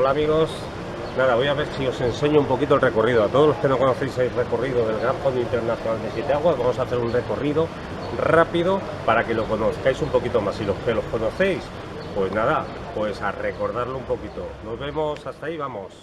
Hola amigos, nada, voy a ver si os enseño un poquito el recorrido. A todos los que no conocéis el recorrido del Gran Fondo Internacional de Siete Aguas, vamos a hacer un recorrido rápido para que lo conozcáis un poquito más. Y los que los conocéis, pues nada, pues a recordarlo un poquito. Nos vemos, hasta ahí vamos.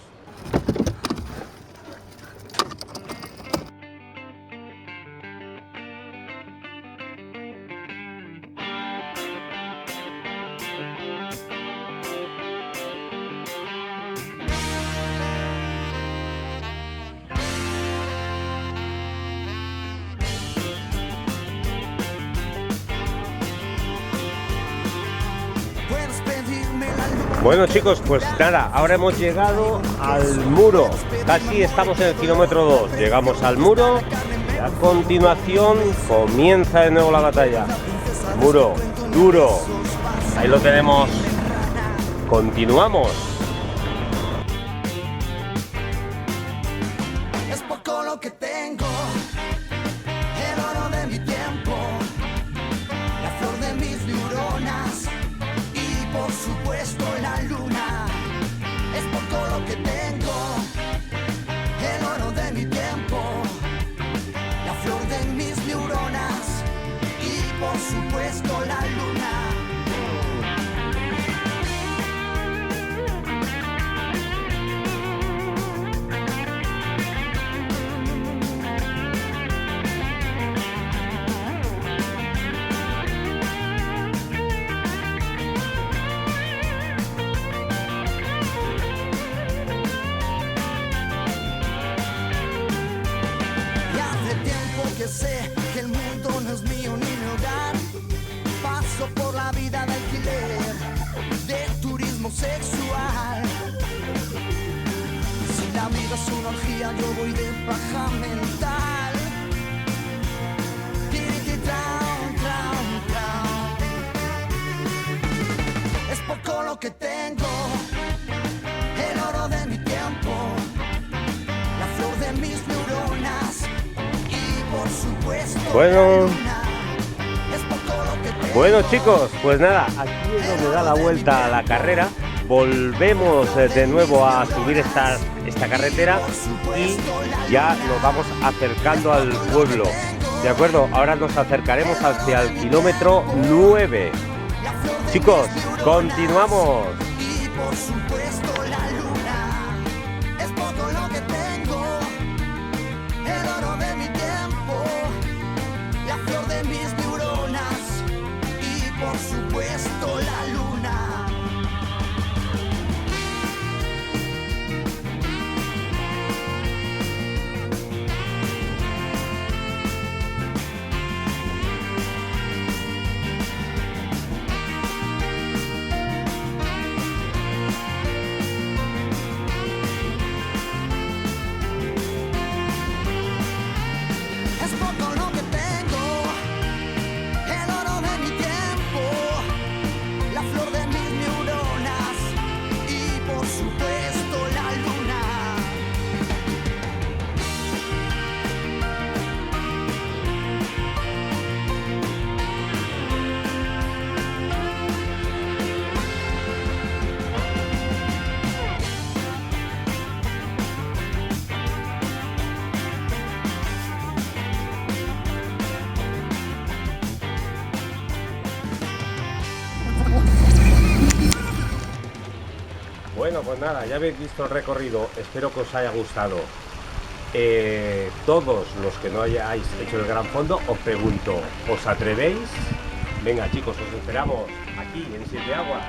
Bueno chicos, pues nada, ahora hemos llegado al muro, casi estamos en el kilómetro 2, llegamos al muro y a continuación comienza de nuevo la batalla. Muro duro, ahí lo tenemos, continuamos. Es poco lo que tengo, el oro de mi tiempo, la flor de mis neuronas y por supuesto la luna. Es poco lo que tengo, el oro de mi tiempo, la flor de mis neuronas y por supuesto la luna. Que sé que el mundo no es mío ni mi hogar. Paso por la vida de alquiler, de turismo sexual. Si la vida es una orgía, yo voy de paja mental. Es poco lo que tengo, el oro de mi tiempo, la flor de mis neuronas. Bueno chicos, pues nada, aquí es donde da la vuelta a la carrera. Volvemos de nuevo a subir esta carretera y ya nos vamos acercando al pueblo. De acuerdo, ahora nos acercaremos hacia el kilómetro 9. Chicos, continuamos. Por supuesto la luna. Es poco lo que tengo, el oro de mi tiempo, la flor de mis neuronas y por supuesto la luna. Bueno, pues nada, ya habéis visto el recorrido, espero que os haya gustado. Todos los que no hayáis hecho el Gran Fondo, os pregunto, ¿os atrevéis? Venga chicos, os esperamos aquí en Siete Aguas.